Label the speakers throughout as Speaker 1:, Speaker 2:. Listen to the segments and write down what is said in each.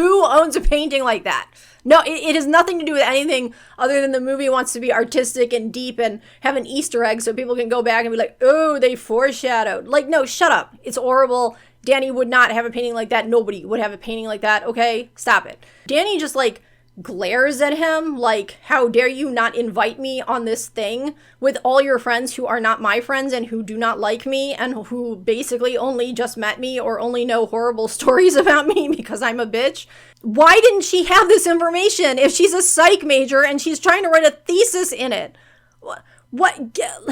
Speaker 1: Who owns a painting like that? No, it has nothing to do with anything other than the movie wants to be artistic and deep and have an Easter egg so people can go back and be like, oh, they foreshadowed. Like, no, shut up. It's horrible. Dani would not have a painting like that. Nobody would have a painting like that. Okay, stop it. Dani just like glares at him like, how dare you not invite me on this thing with all your friends who are not my friends and who do not like me and who basically only just met me or only know horrible stories about me because I'm a bitch. Why didn't she have this information if she's a psych major and she's trying to write a thesis in it? What? Give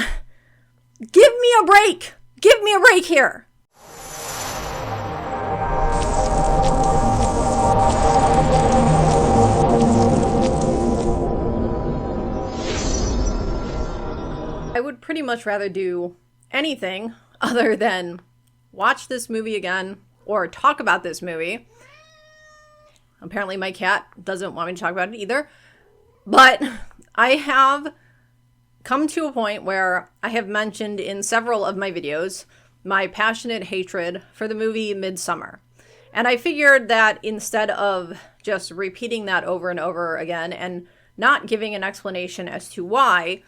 Speaker 1: me a break. Give me a break here. I would pretty much rather do anything other than watch this movie again or talk about this movie. Apparently my cat doesn't want me to talk about it either. But I have come to a point where I have mentioned in several of my videos my passionate hatred for the movie Midsommar. And I figured that instead of just repeating that over and over again and not giving an explanation as to why,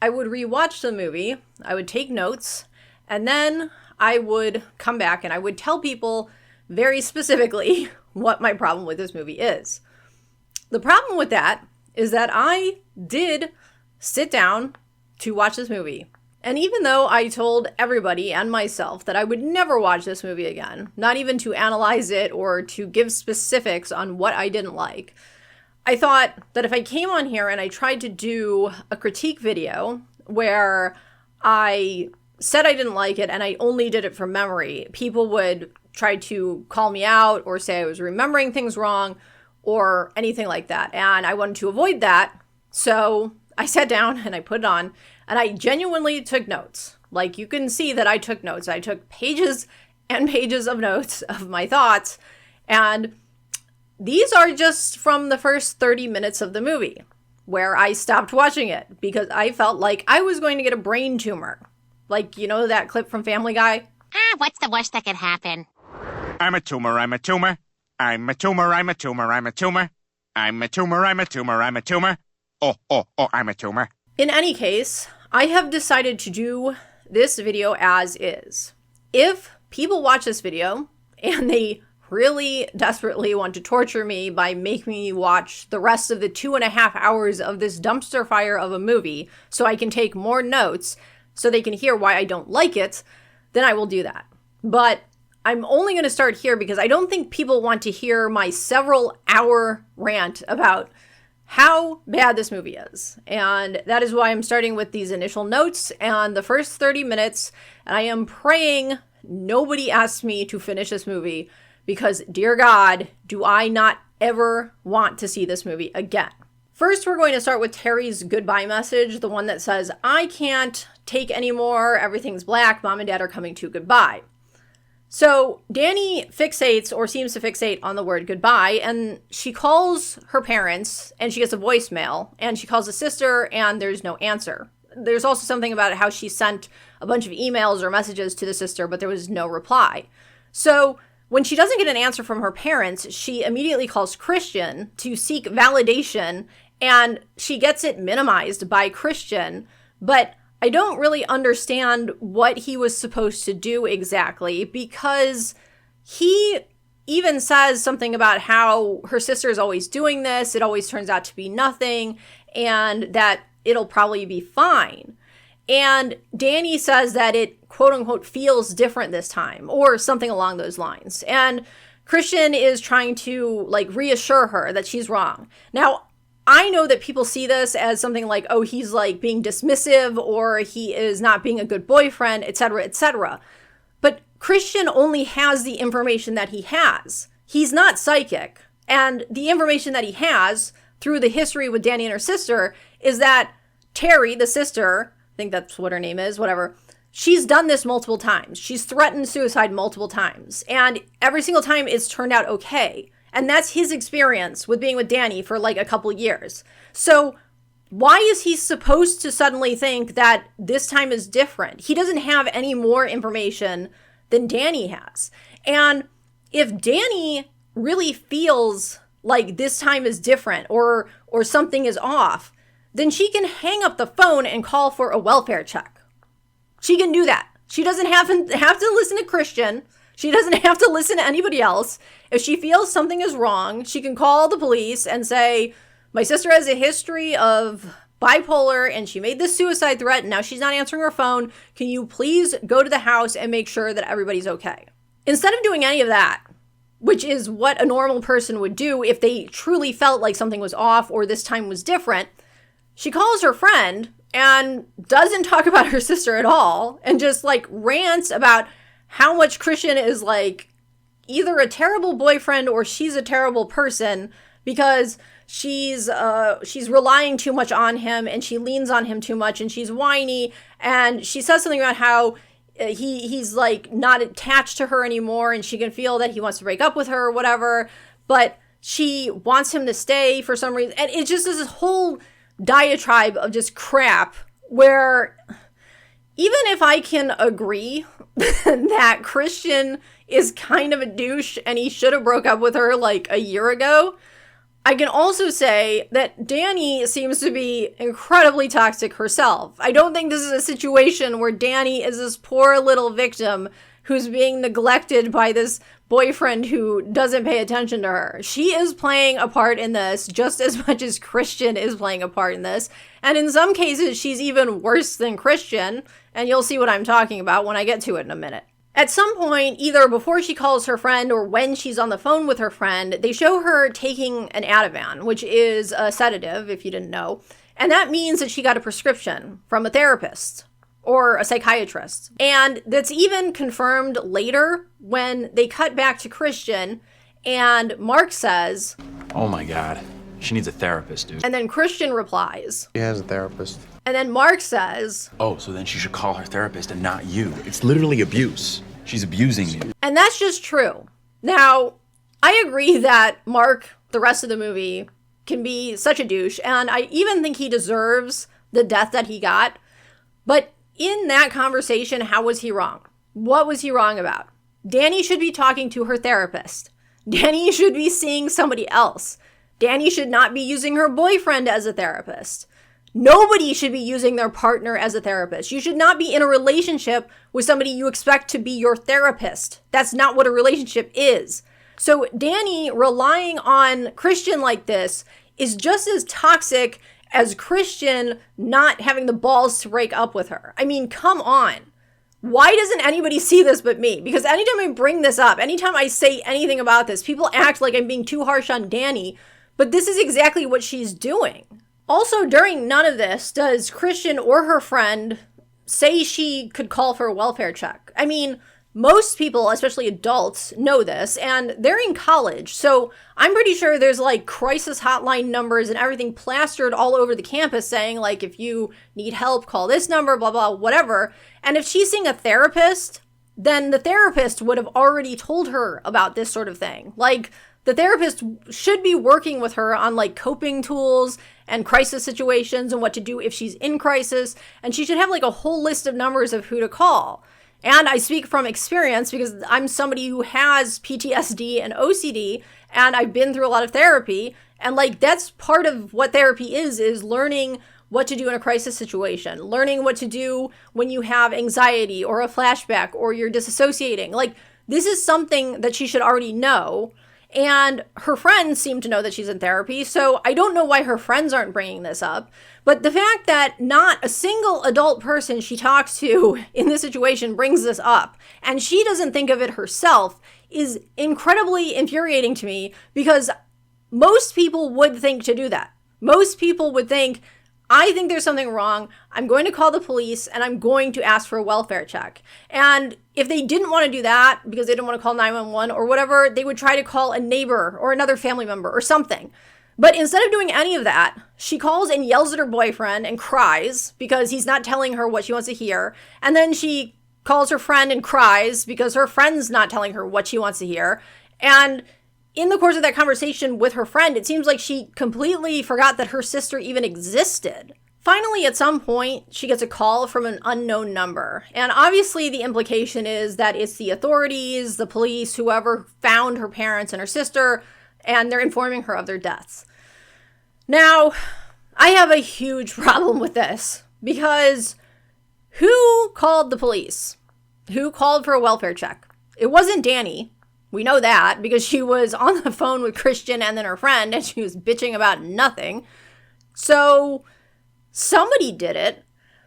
Speaker 1: I would rewatch the movie, I would take notes, and then I would come back and I would tell people very specifically what my problem with this movie is. The problem with that is that I did sit down to watch this movie. And even though I told everybody and myself that I would never watch this movie again, not even to analyze it or to give specifics on what I didn't like, I thought that if I came on here and I tried to do a critique video where I said I didn't like it and I only did it from memory, people would try to call me out or say I was remembering things wrong or anything like that. And I wanted to avoid that. So I sat down and I put it on and I genuinely took notes. Like, you can see that I took notes. I took pages and pages of notes of my thoughts. And these are just from the first 30 minutes of the movie, where I stopped watching it because I felt like I was going to get a brain tumor. Like, you know that clip from Family Guy?
Speaker 2: What's the worst that could happen?
Speaker 3: I'm a tumor, I'm a tumor. I'm a tumor, I'm a tumor, I'm a tumor. I'm a tumor, I'm a tumor, I'm a tumor. Oh, I'm a tumor.
Speaker 1: In any case, I have decided to do this video as is. If people watch this video and they really desperately want to torture me by making me watch the rest of the 2.5 hours of this dumpster fire of a movie so I can take more notes so they can hear why I don't like it, then I will do that. But I'm only going to start here because I don't think people want to hear my several hour rant about how bad this movie is. And that is why I'm starting with these initial notes and the first 30 minutes. And I am praying nobody asks me to finish this movie because, dear God, do I not ever want to see this movie again. First, we're going to start with Terry's goodbye message, the one that says, I can't take anymore, everything's black, mom and dad are coming to goodbye. So Dani fixates or seems to fixate on the word goodbye, and she calls her parents and she gets a voicemail, and she calls a sister and there's no answer. There's also something about how she sent a bunch of emails or messages to the sister, but there was no reply. So when she doesn't get an answer from her parents, she immediately calls Christian to seek validation, and she gets it minimized by Christian, but I don't really understand what he was supposed to do exactly, because he even says something about how her sister is always doing this, it always turns out to be nothing, and that it'll probably be fine. And Dani says that it, quote unquote, feels different this time, or something along those lines. And Christian is trying to, like, reassure her that she's wrong. Now, I know that people see this as something like, oh, he's, like, being dismissive, or he is not being a good boyfriend, etc., etc. But Christian only has the information that he has. He's not psychic. And the information that he has through the history with Dani and her sister is that Terry, the sister, I think that's what her name is, whatever, she's done this multiple times. She's threatened suicide multiple times. And every single time it's turned out okay. And that's his experience with being with Dani for like a couple years. So why is he supposed to suddenly think that this time is different? He doesn't have any more information than Dani has. And if Dani really feels like this time is different or something is off, then she can hang up the phone and call for a welfare check. She can do that. She doesn't have to listen to Christian. She doesn't have to listen to anybody else. If she feels something is wrong, she can call the police and say, my sister has a history of bipolar and she made this suicide threat and now she's not answering her phone. Can you please go to the house and make sure that everybody's okay? Instead of doing any of that, which is what a normal person would do if they truly felt like something was off or this time was different, she calls her friend and doesn't talk about her sister at all and just like rants about how much Christian is like either a terrible boyfriend or she's a terrible person because she's relying too much on him and she leans on him too much and she's whiny, and she says something about how he's like not attached to her anymore and she can feel that he wants to break up with her or whatever, but she wants him to stay for some reason. And it just is this whole diatribe of just crap where even if I can agree that Christian is kind of a douche and he should have broke up with her like a year ago, I can also say that Dani seems to be incredibly toxic herself. I don't think this is a situation where Dani is this poor little victim who's being neglected by this boyfriend who doesn't pay attention to her. She is playing a part in this just as much as Christian is playing a part in this. And in some cases, she's even worse than Christian. And you'll see what I'm talking about when I get to it in a minute. At some point, either before she calls her friend or when she's on the phone with her friend, they show her taking an Ativan, which is a sedative, if you didn't know. And that means that she got a prescription from a therapist or a psychiatrist. And that's even confirmed later when they cut back to Christian and Mark says,
Speaker 4: "Oh my God, she needs a therapist, dude."
Speaker 1: And then Christian replies,
Speaker 5: She has a therapist.
Speaker 1: and then Mark says,
Speaker 4: "Oh, so then she should call her therapist and not you. It's literally abuse. She's abusing you."
Speaker 1: and that's just true. Now, I agree that Mark, the rest of the movie, can be such a douche, and I even think he deserves the death that he got. But in that conversation, how was he wrong? What was he wrong about? Dani should be talking to her therapist. Dani should be seeing somebody else. Dani should not be using her boyfriend as a therapist. Nobody should be using their partner as a therapist. You should not be in a relationship with somebody you expect to be your therapist. That's not what a relationship is. So Dani relying on Christian like this is just as toxic as Christian not having the balls to break up with her. I mean, come on. Why doesn't anybody see this but me? Because anytime I bring this up, anytime I say anything about this, people act like I'm being too harsh on Dani, but this is exactly what she's doing. Also, during none of this does Christian or her friend say she could call for a welfare check. I mean, most people, especially adults, know this, and they're in college, so I'm pretty sure there's like crisis hotline numbers and everything plastered all over the campus saying like, if you need help, call this number, blah, blah, whatever. And if she's seeing a therapist, then the therapist would have already told her about this sort of thing. Like, the therapist should be working with her on like coping tools and crisis situations and what to do if she's in crisis. And she should have like a whole list of numbers of who to call. And I speak from experience because I'm somebody who has PTSD and OCD, and I've been through a lot of therapy. And like, that's part of what therapy is learning what to do in a crisis situation, learning what to do when you have anxiety or a flashback or you're disassociating. Like, this is something that she should already know. And her friends seem to know that she's in therapy, so I don't know why her friends aren't bringing this up. But the fact that not a single adult person she talks to in this situation brings this up, and she doesn't think of it herself, is incredibly infuriating to me, because most people would think to do that. Most people would think, I think there's something wrong. I'm going to call the police and I'm going to ask for a welfare check. And if they didn't want to do that because they didn't want to call 911 or whatever, they would try to call a neighbor or another family member or something. But instead of doing any of that, she calls and yells at her boyfriend and cries because he's not telling her what she wants to hear. And then she calls her friend and cries because her friend's not telling her what she wants to hear. And in the course of that conversation with her friend, it seems like she completely forgot that her sister even existed Finally, at some point, she gets a call from an unknown number. And obviously the implication is that it's the authorities, the police, whoever found her parents and her sister, and they're informing her of their deaths. Now, I have a huge problem with this because who called the police? Who called for a welfare check? It wasn't Dani. We know that because she was on the phone with Christian and then her friend and she was bitching about nothing. So somebody did it.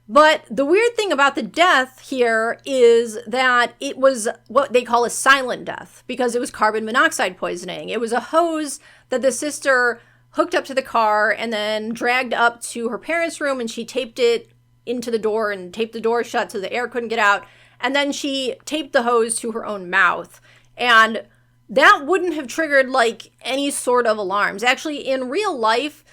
Speaker 1: But the weird thing about the death here is that it was what they call a silent death because it was carbon monoxide poisoning. It was a hose that the sister hooked up to the car and then dragged up to her parents' room, and she taped it into the door and taped the door shut so the air couldn't get out. And then she taped the hose to her own mouth. And that wouldn't have triggered like any sort of alarms. Actually, in real life,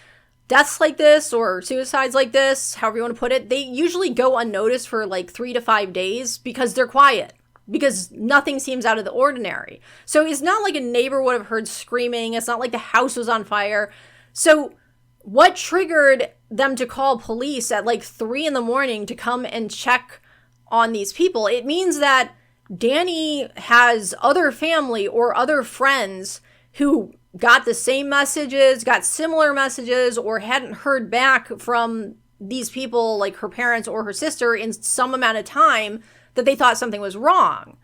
Speaker 1: deaths like this or suicides like this, however you want to put it, they usually go unnoticed for like 3 to 5 days because they're quiet, because nothing seems out of the ordinary. So it's not like a neighbor would have heard screaming. It's not like the house was on fire. So what triggered them to call police at like 3 a.m. to come and check on these people? It means that Dani has other family or other friends who got the same messages, got similar messages, or hadn't heard back from these people, like her parents or her sister, in some amount of time that they thought something was wrong.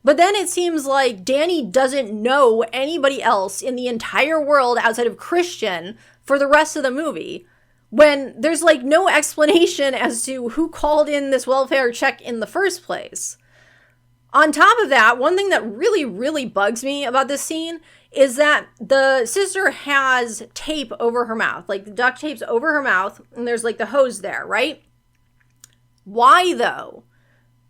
Speaker 1: But then it seems like Dani doesn't know anybody else in the entire world outside of Christian for the rest of the movie, when there's like no explanation as to who called in this welfare check in the first place. On top of that, one thing that really, really bugs me about this scene is that the sister has tape over her mouth, like the duct tape's over her mouth, and there's like the hose there, right? Why though?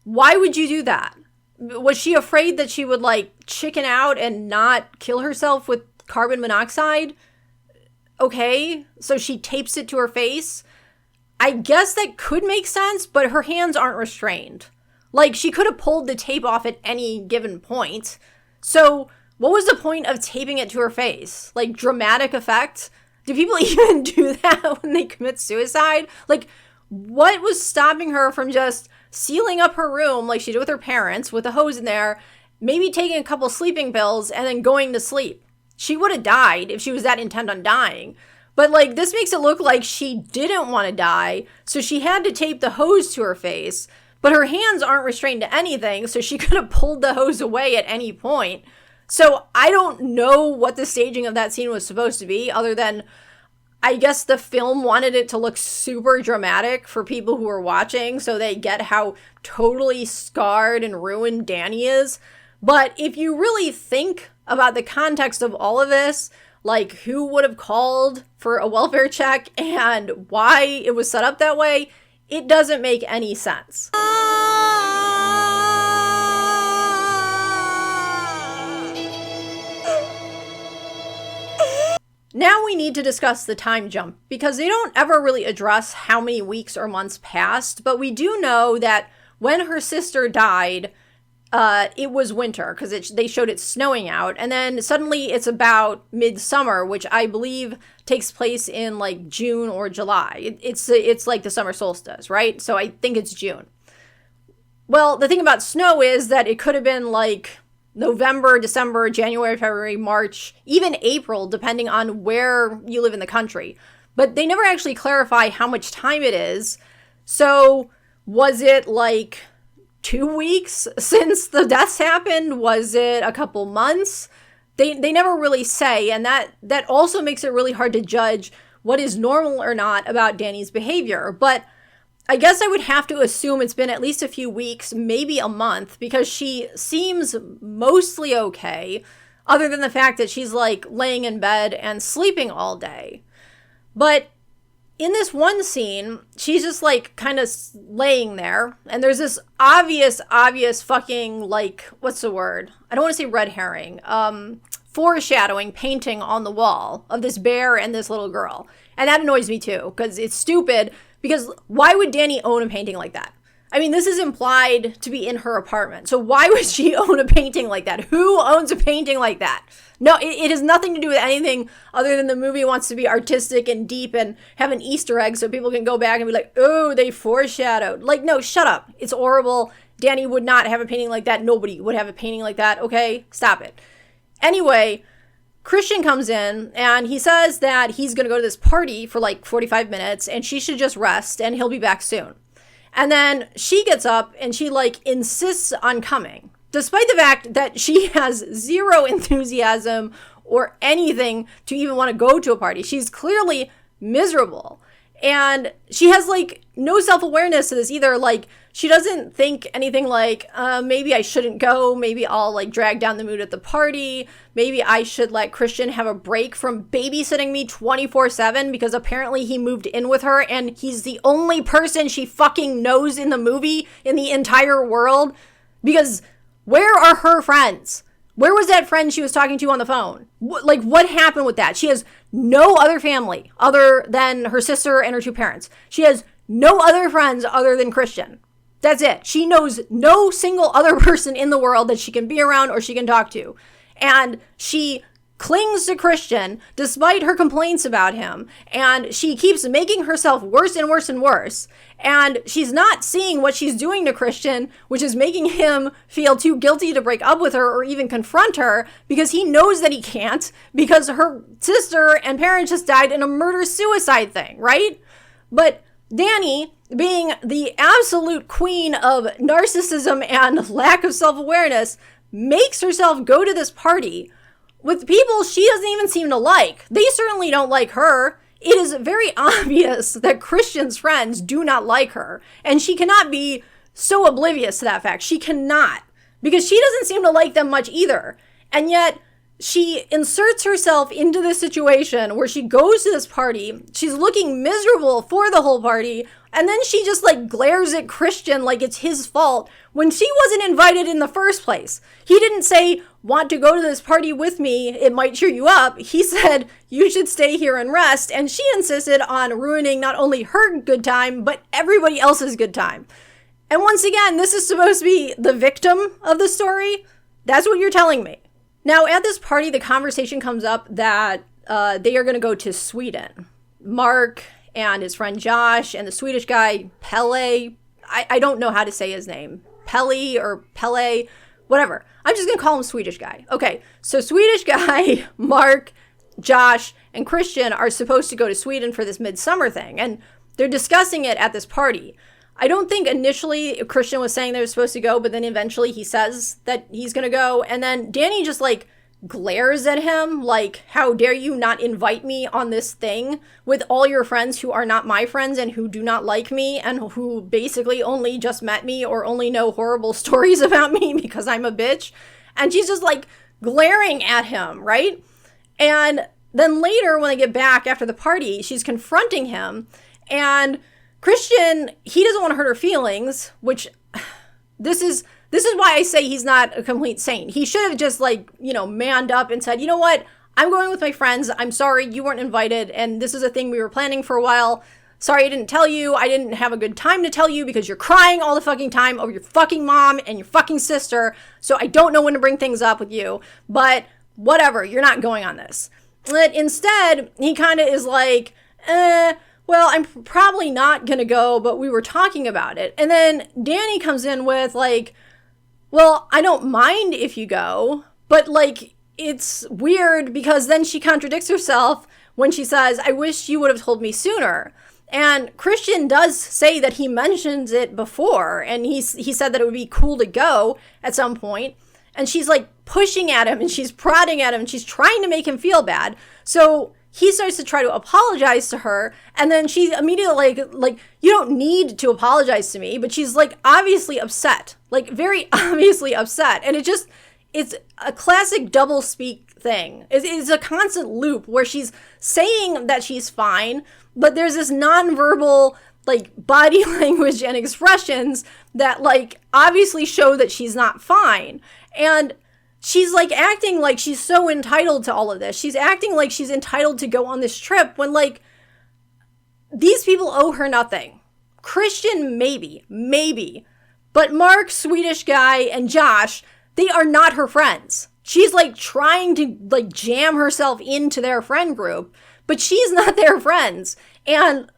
Speaker 1: Why would you do that? Was she afraid that she would like chicken out and not kill herself with carbon monoxide? Okay, so she tapes it to her face. I guess that could make sense, but her hands aren't restrained. Like, she could have pulled the tape off at any given point. So what was the point of taping it to her face? Like, dramatic effect? Do people even do that when they commit suicide? Like, what was stopping her from just sealing up her room like she did with her parents with a hose in there, maybe taking a couple sleeping pills and then going to sleep? She would have died if she was that intent on dying. But like, this makes it look like she didn't want to die, so she had to tape the hose to her face, but her hands aren't restrained to anything, so she could have pulled the hose away at any point. So I don't know what the staging of that scene was supposed to be, other than I guess the film wanted it to look super dramatic for people who are watching, so they get how totally scarred and ruined Dani is. But if you really think about the context of all of this, like who would have called for a welfare check and why it was set up that way, it doesn't make any sense. Now we need to discuss the time jump, because they don't ever really address how many weeks or months passed, but we do know that when her sister died, it was winter, because they showed it snowing out, and then suddenly it's about midsummer, which I believe takes place in like June or July. It's like the summer solstice, right? So I think it's June. Well, the thing about snow is that it could have been like November, December, January, February, March, even April, depending on where you live in the country. But they never actually clarify how much time it is. So was it like 2 weeks since the deaths happened? Was it a couple months? They never really say, and that also makes it really hard to judge what is normal or not about Dani's behavior. But I guess I would have to assume it's been at least a few weeks, maybe a month, because she seems mostly okay, other than the fact that she's like laying in bed and sleeping all day. But in this one scene, she's just like kind of laying there, and there's this obvious fucking, like, what's the word? I don't want to say red herring. Foreshadowing painting on the wall of this bear and this little girl. And that annoys me too, because it's stupid, because why would Dani own a painting like that? I mean, this is implied to be in her apartment, so why would she own a painting like that? Who owns a painting like that? No, it has nothing to do with anything other than the movie wants to be artistic and deep and have an Easter egg so people can go back and be like, oh, they foreshadowed. Like, no, shut up. It's horrible. Dani would not have a painting like that. Nobody would have a painting like that. Okay, stop it. Anyway, Christian comes in and he says that he's going to go to this party for like 45 minutes and she should just rest and he'll be back soon. And then she gets up and she like insists on coming, despite the fact that she has zero enthusiasm or anything to even want to go to a party. She's clearly miserable. And she has like no self-awareness to this either. Like, she doesn't think anything like, maybe I shouldn't go. Maybe I'll like drag down the mood at the party. Maybe I should let Christian have a break from babysitting me 24/7 because apparently he moved in with her and he's the only person she fucking knows in the movie in the entire world. Because where are her friends? Where was that friend she was talking to on the phone? What happened with that? She has no other family other than her sister and her two parents. She has no other friends other than Christian. That's it. She knows no single other person in the world that she can be around or she can talk to. And she clings to Christian despite her complaints about him. And she keeps making herself worse and worse and worse. And she's not seeing what she's doing to Christian, which is making him feel too guilty to break up with her or even confront her because he knows that he can't because her sister and parents just died in a murder-suicide thing, right? But Dani, being the absolute queen of narcissism and lack of self-awareness, makes herself go to this party with people she doesn't even seem to like. They certainly don't like her. It is very obvious that Christian's friends do not like her, and she cannot be so oblivious to that fact. She cannot, because she doesn't seem to like them much either. And yet, she inserts herself into this situation where she goes to this party, she's looking miserable for the whole party, and then she just like glares at Christian like it's his fault when she wasn't invited in the first place. He didn't say, want to go to this party with me, it might cheer you up. He said, you should stay here and rest, and she insisted on ruining not only her good time, but everybody else's good time. And once again, this is supposed to be the victim of the story? That's what you're telling me. Now, at this party, the conversation comes up that they are going to go to Sweden. Mark and his friend Josh and the Swedish guy, Pelle. I don't know how to say his name. Pelle or Pelle, whatever. I'm just going to call him Swedish guy. Okay, so Swedish guy, Mark, Josh, and Christian are supposed to go to Sweden for this Midsommar thing. And they're discussing it at this party. I don't think initially Christian was saying they were supposed to go, but then eventually he says that he's going to go. And then Dani just like glares at him like, how dare you not invite me on this thing with all your friends who are not my friends and who do not like me and who basically only just met me or only know horrible stories about me because I'm a bitch. And she's just like glaring at him, right? And then later when they get back after the party, she's confronting him, and Christian, he doesn't want to hurt her feelings, which this is why I say he's not a complete saint. He should have just like, manned up and said, you know what? I'm going with my friends. I'm sorry you weren't invited. And this is a thing we were planning for a while. Sorry I didn't tell you. I didn't have a good time to tell you because you're crying all the fucking time over your fucking mom and your fucking sister. So I don't know when to bring things up with you. But whatever, you're not going on this. But instead, he kind of is like, well, I'm probably not going to go, but we were talking about it. And then Dani comes in with like, well, I don't mind if you go, but like, it's weird because then she contradicts herself when she says, I wish you would have told me sooner. And Christian does say that he mentions it before, and he said that it would be cool to go at some point. And she's like pushing at him and she's prodding at him and she's trying to make him feel bad. So he starts to try to apologize to her, and then she immediately like, you don't need to apologize to me, but she's like obviously upset, like very obviously upset. And it's a classic double speak thing. It's a constant loop where she's saying that she's fine, but there's this nonverbal like body language and expressions that like obviously show that she's not fine. And she's like acting like she's so entitled to all of this. She's acting like she's entitled to go on this trip when like these people owe her nothing. Christian, maybe. But Mark, Swedish guy, and Josh, they are not her friends. She's like trying to like jam herself into their friend group, but she's not their friends. And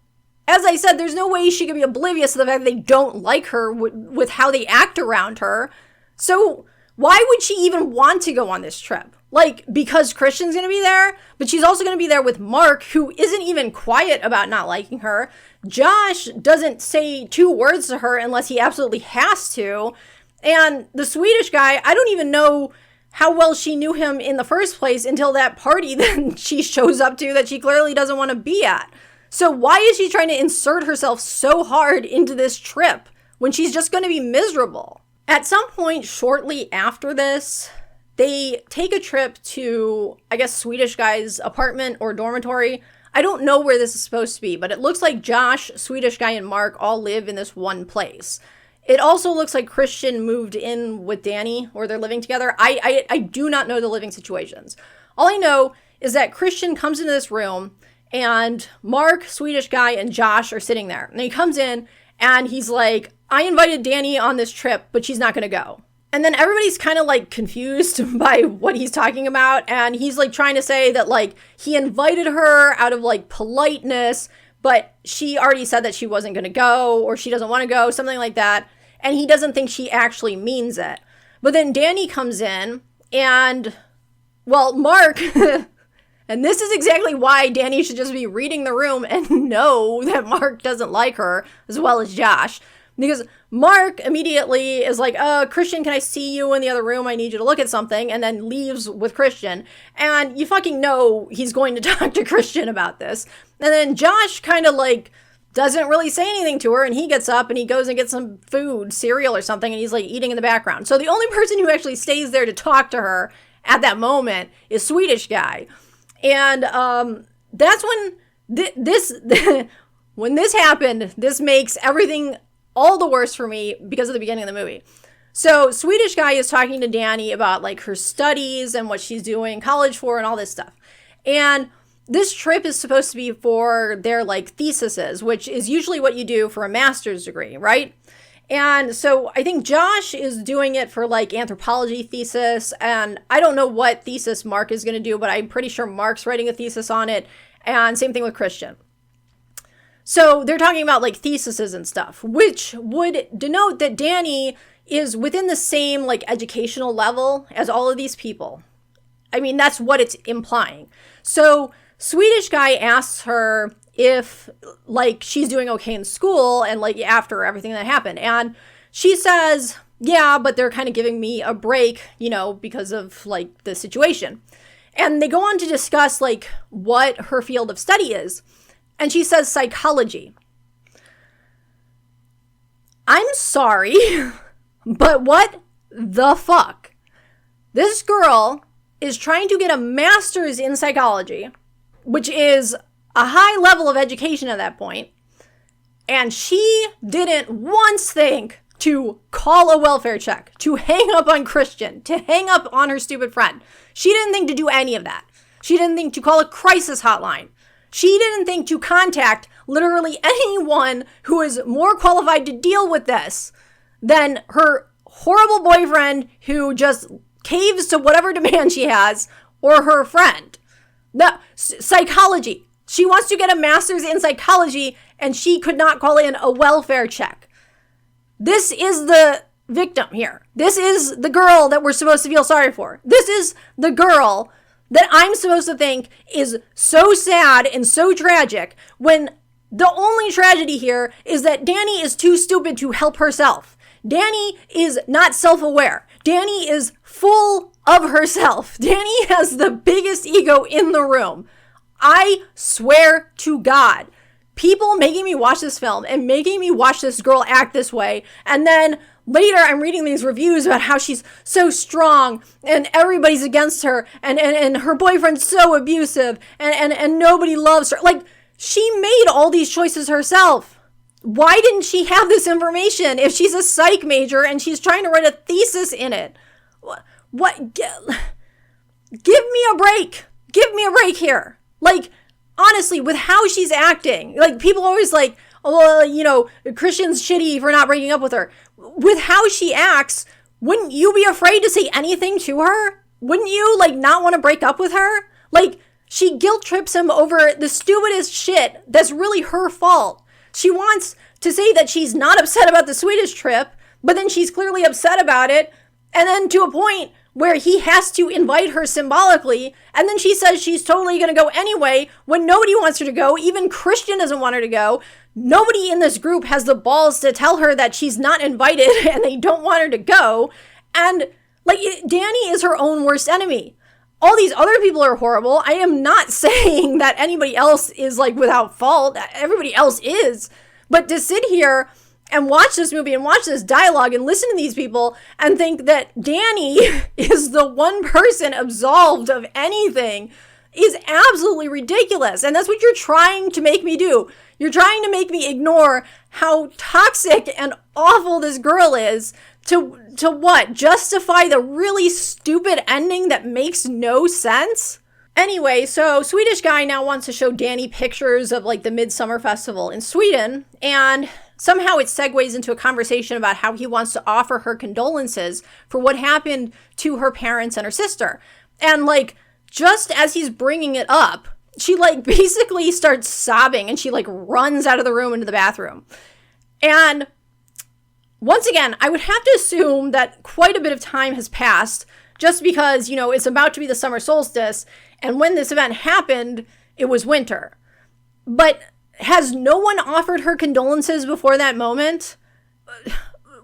Speaker 1: as I said, there's no way she could be oblivious to the fact that they don't like her with how they act around her. So why would she even want to go on this trip? Like, because Christian's going to be there, but she's also going to be there with Mark, who isn't even quiet about not liking her. Josh doesn't say 2 words to her unless he absolutely has to. And the Swedish guy, I don't even know how well she knew him in the first place until that party that she shows up to that she clearly doesn't want to be at. So why is she trying to insert herself so hard into this trip when she's just going to be miserable? At some point shortly after this, they take a trip to, I guess, Swedish guy's apartment or dormitory. I don't know where this is supposed to be, but it looks like Josh, Swedish guy, and Mark all live in this one place. It also looks like Christian moved in with Dani, or they're living together. I do not know the living situations. All I know is that Christian comes into this room, and Mark, Swedish guy, and Josh are sitting there. And he comes in, and he's like, I invited Dani on this trip, but she's not going to go. And then everybody's kind of like confused by what he's talking about. And he's like trying to say that like he invited her out of like politeness, but she already said that she wasn't going to go, or she doesn't want to go, something like that. And he doesn't think she actually means it. But then Dani comes in and, well, Mark, and this is exactly why Dani should just be reading the room and know that Mark doesn't like her as well as Josh. Because Mark immediately is like, Christian, can I see you in the other room? I need you to look at something. And then leaves with Christian. And you fucking know he's going to talk to Christian about this. And then Josh kind of like doesn't really say anything to her. And he gets up and he goes and gets some food, cereal or something. And he's like eating in the background. So the only person who actually stays there to talk to her at that moment is Swedish guy. And that's when when this happened, this makes everything all the worse for me because of the beginning of the movie. So Swedish guy is talking to Dani about like her studies and what she's doing college for and all this stuff. And this trip is supposed to be for their like theses, which is usually what you do for a master's degree, right? And so I think Josh is doing it for like anthropology thesis. And I don't know what thesis Mark is going to do, but I'm pretty sure Mark's writing a thesis on it. And same thing with Christian. So they're talking about like theses and stuff, which would denote that Dani is within the same like educational level as all of these people. I mean, that's what it's implying. So Swedish guy asks her if like she's doing okay in school and like after everything that happened. And she says, yeah, but they're kind of giving me a break, you know, because of like the situation. And they go on to discuss like what her field of study is. And she says psychology. I'm sorry, but what the fuck? This girl is trying to get a master's in psychology, which is a high level of education at that point. And she didn't once think to call a welfare check, to hang up on Christian, to hang up on her stupid friend. She didn't think to do any of that. She didn't think to call a crisis hotline. She didn't think to contact literally anyone who is more qualified to deal with this than her horrible boyfriend who just caves to whatever demand she has, or her friend. The psychology. She wants to get a master's in psychology and she could not call in a welfare check. This is the victim here. This is the girl that we're supposed to feel sorry for. This is the girl that I'm supposed to think is so sad and so tragic, when the only tragedy here is that Dani is too stupid to help herself. Dani is not self-aware. Dani is full of herself. Dani has the biggest ego in the room. I swear to God, people making me watch this film and making me watch this girl act this way, and then later I'm reading these reviews about how she's so strong and everybody's against her and her boyfriend's so abusive and nobody loves her. Like, she made all these choices herself. Why didn't she have this information if she's a psych major and she's trying to write a thesis in it? What? Give me a break. Give me a break here. Like, honestly, with how she's acting, like, people always like, oh, well, you know, Christian's shitty for not breaking up with her. With how she acts, wouldn't you be afraid to say anything to her? wouldn't you, like, not want to break up with her? Like, she guilt trips him over the stupidest shit that's really her fault. She wants to say that she's not upset about the Swedish trip, but then she's clearly upset about it, and then to a point where he has to invite her symbolically, and then she says she's totally going to go anyway when nobody wants her to go. Even Christian doesn't want her to go. Nobody in this group has the balls to tell her that she's not invited and they don't want her to go. And, like, Dani is her own worst enemy. All these other people are horrible. I am not saying that anybody else is, like, without fault. Everybody else is. But to sit here and watch this movie and watch this dialogue and listen to these people and think that Dani is the one person absolved of anything is absolutely ridiculous. And that's what you're trying to make me do. You're trying to make me ignore how toxic and awful this girl is to what? Justify the really stupid ending that makes no sense? Anyway, so Swedish guy now wants to show Dani pictures of, like, the Midsommar festival in Sweden, and somehow it segues into a conversation about how he wants to offer her condolences for what happened to her parents and her sister. And, like, just as he's bringing it up, she, like, basically starts sobbing and she, like, runs out of the room into the bathroom. And once again, I would have to assume that quite a bit of time has passed just because, you know, it's about to be the summer solstice, and when this event happened, it was winter. But has no one offered her condolences before that moment?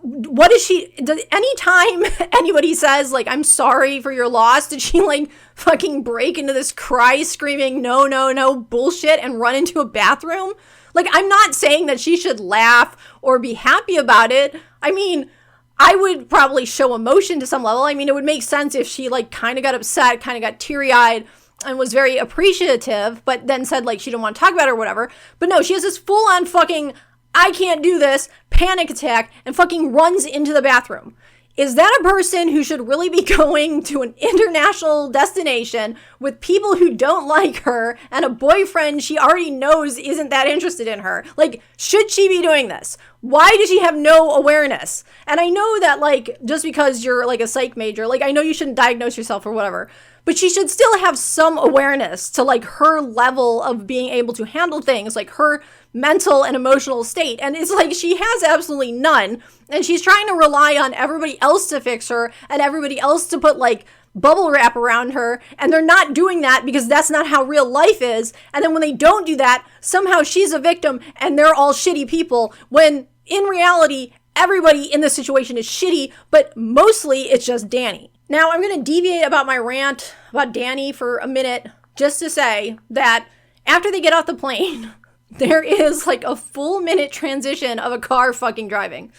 Speaker 1: What is she, anytime anybody says, like, I'm sorry for your loss, did she, like, fucking break into this cry screaming no, no, no bullshit and run into a bathroom? Like, I'm not saying that she should laugh or be happy about it. I mean, I would probably show emotion to some level. I mean, it would make sense if she, like, kind of got upset, kind of got teary-eyed, and was very appreciative, but then said, like, she didn't want to talk about it or whatever. But no, she has this full-on fucking, I can't do this, panic attack, and fucking runs into the bathroom. Is that a person who should really be going to an international destination with people who don't like her and a boyfriend she already knows isn't that interested in her? Like, should she be doing this? Why does she have no awareness? And I know that, like, just because you're, like, a psych major, like, I know you shouldn't diagnose yourself or whatever, but she should still have some awareness to, like, her level of being able to handle things, like her mental and emotional state. And it's like she has absolutely none. And she's trying to rely on everybody else to fix her and everybody else to put, like, bubble wrap around her. And they're not doing that because that's not how real life is. And then when they don't do that, somehow she's a victim and they're all shitty people, when in reality, everybody in this situation is shitty, but mostly it's just Dani. Now, I'm going to deviate about my rant about Dani for a minute just to say that after they get off the plane, there is, like, a full minute transition of a car fucking driving.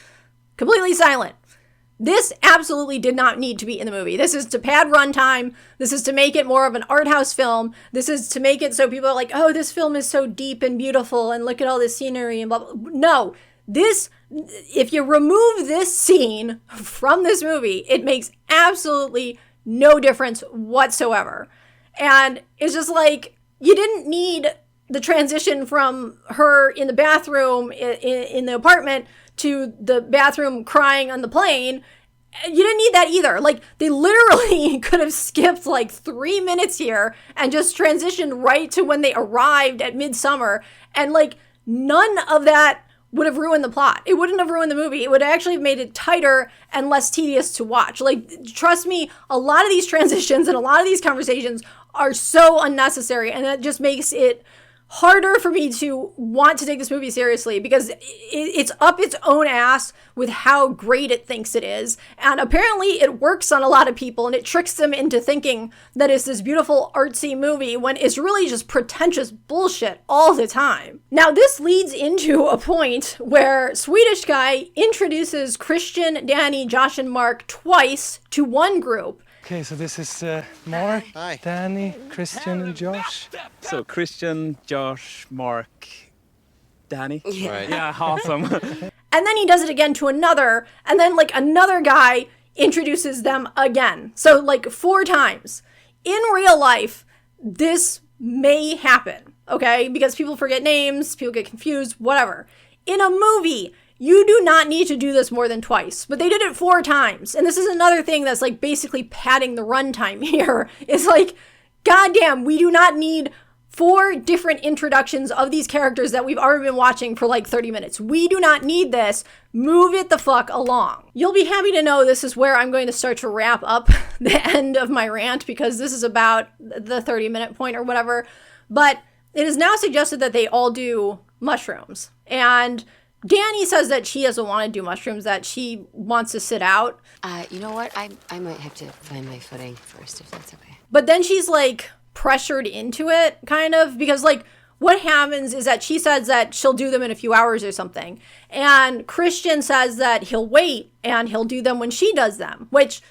Speaker 1: Completely silent. This absolutely did not need to be in the movie. This is to pad runtime. This is to make it more of an art house film. This is to make it so people are like, oh, this film is so deep and beautiful and look at all this scenery and blah, blah. No, this, if you remove this scene from this movie, it makes absolutely no difference whatsoever. And it's just like, you didn't need the transition from her in the bathroom in the apartment to the bathroom crying on the plane. You didn't need that either. Like, they literally could have skipped, like, 3 minutes here and just transitioned right to when they arrived at Midsommar. And, like, none of that would have ruined the plot. It wouldn't have ruined the movie. It would have actually made it tighter and less tedious to watch. Like, trust me, a lot of these transitions and a lot of these conversations are so unnecessary, and that just makes it harder for me to want to take this movie seriously, because it's up its own ass with how great it thinks it is. And apparently it works on a lot of people, and it tricks them into thinking that it's this beautiful artsy movie when it's really just pretentious bullshit all the time. Now, this leads into a point where Swedish guy introduces Christian, Dani, Josh, and Mark twice to one group.
Speaker 5: Okay, so this is Mark,
Speaker 6: Hi.
Speaker 5: Dani, Christian, and Josh.
Speaker 7: So Christian, Josh, Mark, Dani.
Speaker 6: Right.
Speaker 7: Yeah, awesome.
Speaker 1: And then he does it again to another, and then, like, another guy introduces them again. So, like, 4 times. In real life, this may happen, okay? Because people forget names, people get confused, whatever. In a movie, you do not need to do this more than twice. But they did it 4 times. And this is another thing that's like basically padding the runtime here. It's like, goddamn, we do not need 4 different introductions of these characters that we've already been watching for like 30 minutes. We do not need this. Move it the fuck along. You'll be happy to know this is where I'm going to start to wrap up the end of my rant, because this is about the 30-minute point or whatever. But it is now suggested that they all do mushrooms. And Dani says that she doesn't want to do mushrooms, that she wants to sit out.
Speaker 6: You know what? I might have to find my footing first, if that's okay.
Speaker 1: But then she's like pressured into it, kind of, because like what happens is that she says that she'll do them in a few hours or something. And Christian says that he'll wait and he'll do them when she does them, which,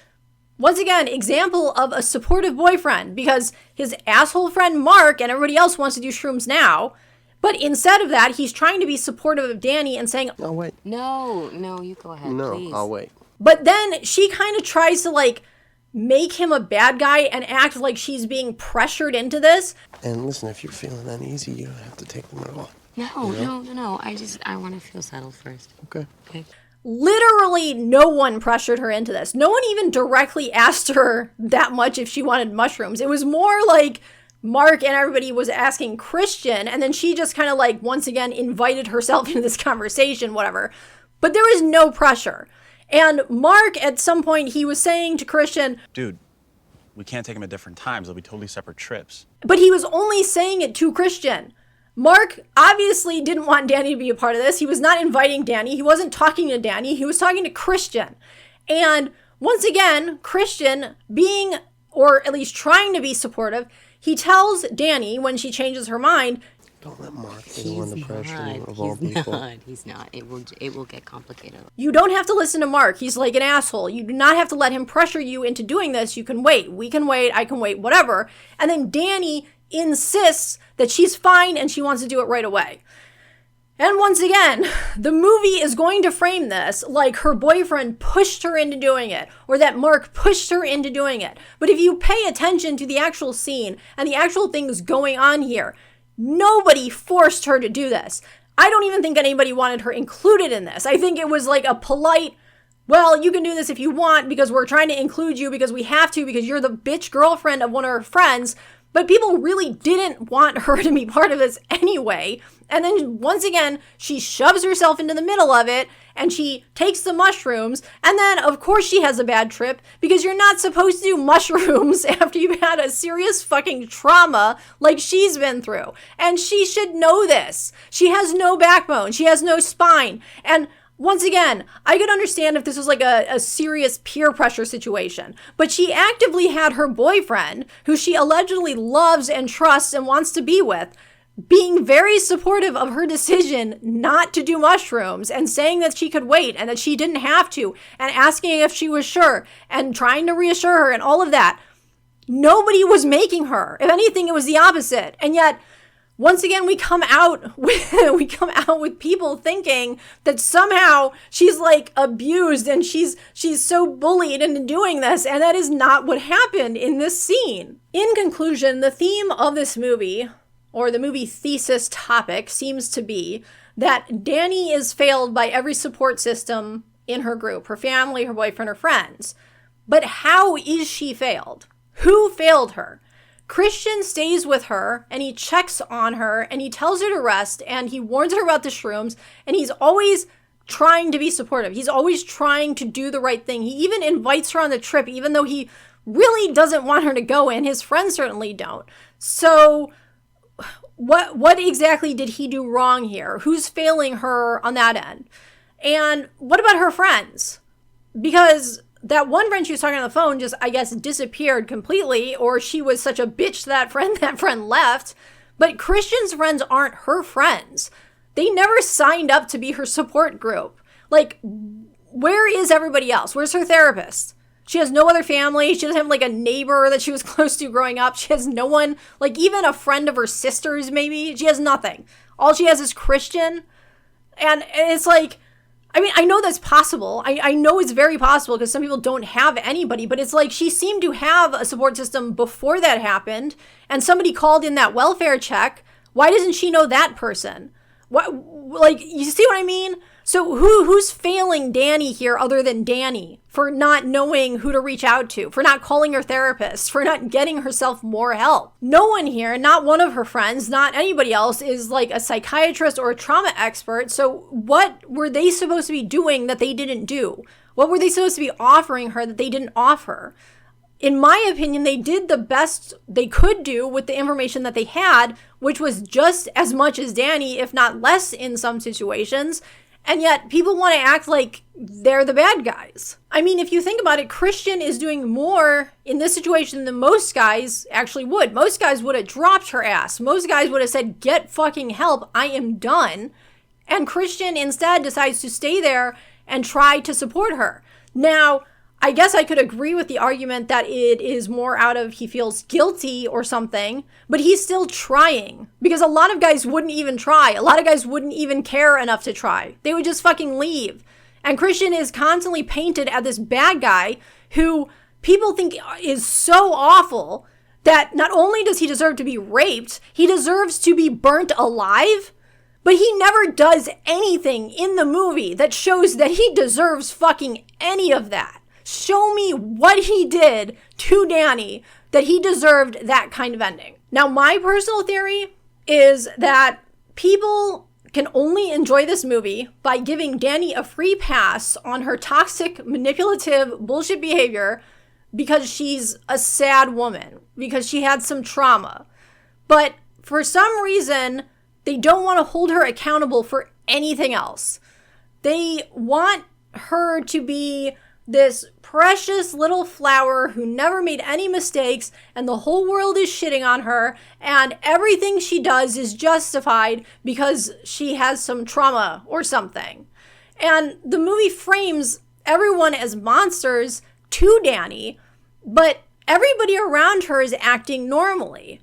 Speaker 1: once again, example of a supportive boyfriend, because his asshole friend Mark and everybody else wants to do shrooms now. But instead of that, he's trying to be supportive of Dani and saying,
Speaker 8: "Oh, wait.
Speaker 6: No, you go ahead, please.
Speaker 8: No, I'll wait."
Speaker 1: But then she kind of tries to like make him a bad guy and act like she's being pressured into this.
Speaker 8: And listen, if you're feeling uneasy, you don't have to take them at all.
Speaker 6: No. I want to feel settled first.
Speaker 8: Okay.
Speaker 1: Literally no one pressured her into this. No one even directly asked her that much if she wanted mushrooms. It was more like Mark and everybody was asking Christian, and then she just kind of like once again invited herself into this conversation, whatever. But there was no pressure. And Mark, at some point, he was saying to Christian,
Speaker 4: Dude, we can't take them at different times. They'll be totally separate trips.
Speaker 1: but he was only saying it to Christian. Mark obviously didn't want Dani to be a part of this. He was not inviting Dani. He wasn't talking to Dani. He was talking to Christian. And once again, Christian being, or at least trying to be supportive, he tells Dani when she changes her mind,
Speaker 8: Don't let Mark be the one to pressure you of all people.
Speaker 6: He's not. It will get complicated.
Speaker 1: you don't have to listen to Mark. He's like an asshole. You do not have to let him pressure you into doing this. You can wait. We can wait. I can wait, whatever. And then Dani insists that she's fine and she wants to do it right away. And once again, the movie is going to frame this like her boyfriend pushed her into doing it, or that Mark pushed her into doing it. But if you pay attention to the actual scene and the actual things going on here, nobody forced her to do this. I don't even think anybody wanted her included in this. I think it was like a polite, well, you can do this if you want because we're trying to include you because we have to, because you're the bitch girlfriend of one of her friends. But people really didn't want her to be part of this anyway. And then once again, she shoves herself into the middle of it and she takes the mushrooms. And then, of course, she has a bad trip because you're not supposed to do mushrooms after you've had a serious fucking trauma like she's been through. And she should know this. She has no backbone. She has no spine. And once again, I could understand if this was like a serious peer pressure situation, but she actively had her boyfriend, who she allegedly loves and trusts and wants to be with, being very supportive of her decision not to do mushrooms and saying that she could wait and that she didn't have to, and asking if she was sure and trying to reassure her and all of that. Nobody was making her. If anything, it was the opposite. And yet, once again, we come out with people thinking that somehow she's like abused and she's so bullied into doing this, and that is not what happened in this scene. In conclusion, the theme of this movie, or the movie thesis topic, seems to be that Dani is failed by every support system in her group, her family, her boyfriend, her friends. But how is she failed? Who failed her? Christian stays with her and he checks on her and he tells her to rest and he warns her about the shrooms, and he's always trying to be supportive. He's always trying to do the right thing. He even invites her on the trip, even though he really doesn't want her to go, and his friends certainly don't. So what exactly did he do wrong here? Who's failing her on that end? And what about her friends? Because that one friend she was talking on the phone just, I guess, disappeared completely, or she was such a bitch to that friend left. But Christian's friends aren't her friends. They never signed up to be her support group. Like, where is everybody else? Where's her therapist? She has no other family. She doesn't have like a neighbor that she was close to growing up. She has no one, like even a friend of her sister's maybe. She has nothing. All she has is Christian. And it's like, I mean, I know that's possible. I know it's very possible because some people don't have anybody, but it's like she seemed to have a support system before that happened, and somebody called in that welfare check. Why doesn't she know that person? What, like, you see what I mean? So who's failing Dani here other than Dani for not knowing who to reach out to, for not calling her therapist, for not getting herself more help? No one here, not one of her friends, not anybody else is like a psychiatrist or a trauma expert. So what were they supposed to be doing that they didn't do? What were they supposed to be offering her that they didn't offer? In my opinion, they did the best they could do with the information that they had, which was just as much as Dani, if not less in some situations. And yet people want to act like they're the bad guys. I mean, if you think about it, Christian is doing more in this situation than most guys actually would. Most guys would have dropped her ass. Most guys would have said, get fucking help. I am done. And Christian instead decides to stay there and try to support her. Now, I guess I could agree with the argument that it is more out of he feels guilty or something, but he's still trying because a lot of guys wouldn't even try. A lot of guys wouldn't even care enough to try. They would just fucking leave. And Christian is constantly painted as this bad guy who people think is so awful that not only does he deserve to be raped, he deserves to be burnt alive, but he never does anything in the movie that shows that he deserves fucking any of that. Show me what he did to Dani that he deserved that kind of ending. Now, my personal theory is that people can only enjoy this movie by giving Dani a free pass on her toxic, manipulative, bullshit behavior because she's a sad woman, because she had some trauma. But for some reason, they don't want to hold her accountable for anything else. They want her to be this precious little flower who never made any mistakes and the whole world is shitting on her and everything she does is justified because she has some trauma or something. And the movie frames everyone as monsters to Dani, but everybody around her is acting normally.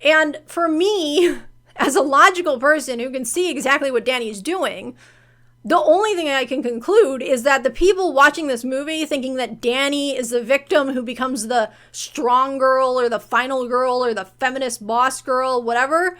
Speaker 1: And for me, as a logical person who can see exactly what Dani's doing, the only thing I can conclude is that the people watching this movie thinking that Dani is the victim who becomes the strong girl or the final girl or the feminist boss girl, whatever,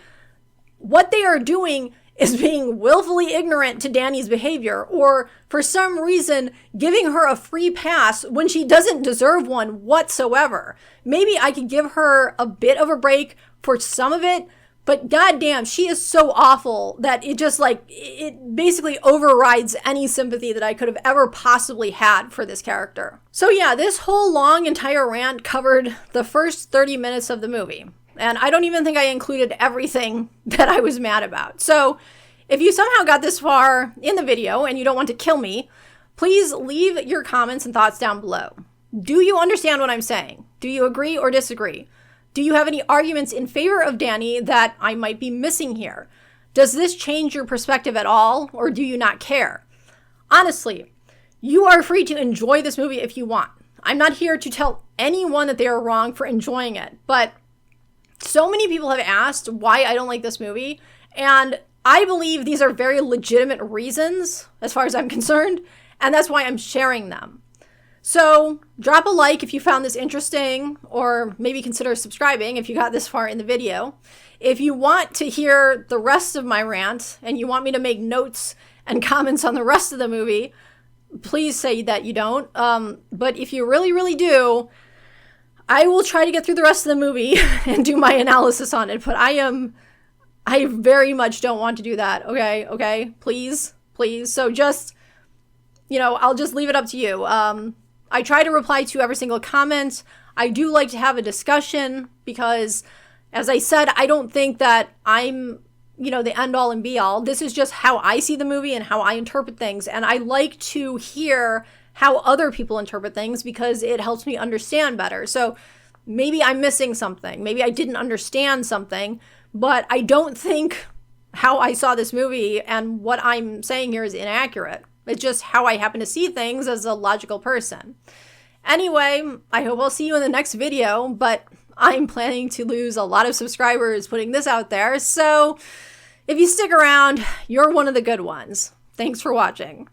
Speaker 1: what they are doing is being willfully ignorant to Dani's behavior or for some reason giving her a free pass when she doesn't deserve one whatsoever. Maybe I could give her a bit of a break for some of it, but goddamn, she is so awful that it just it basically overrides any sympathy that I could have ever possibly had for this character. So yeah, this whole long entire rant covered the first 30 minutes of the movie. And I don't even think I included everything that I was mad about. So if you somehow got this far in the video and you don't want to kill me, please leave your comments and thoughts down below. Do you understand what I'm saying? Do you agree or disagree? Do you have any arguments in favor of Dani that I might be missing here? Does this change your perspective at all, or do you not care? Honestly, you are free to enjoy this movie if you want. I'm not here to tell anyone that they are wrong for enjoying it, but so many people have asked why I don't like this movie, and I believe these are very legitimate reasons, as far as I'm concerned, and that's why I'm sharing them. So drop a like if you found this interesting, or maybe consider subscribing if you got this far in the video. If you want to hear the rest of my rant and you want me to make notes and comments on the rest of the movie, please say that you don't. But if you really, really do, I will try to get through the rest of the movie and do my analysis on it. But I very much don't want to do that. Okay, please. So just, I'll just leave it up to you. I try to reply to every single comment. I do like to have a discussion because, as I said, I don't think that I'm, the end all and be all. This is just how I see the movie and how I interpret things. And I like to hear how other people interpret things because it helps me understand better. So maybe I'm missing something. Maybe I didn't understand something, but I don't think how I saw this movie and what I'm saying here is inaccurate. It's just how I happen to see things as a logical person. Anyway, I hope I'll see you in the next video, but I'm planning to lose a lot of subscribers putting this out there, so if you stick around, you're one of the good ones. Thanks for watching.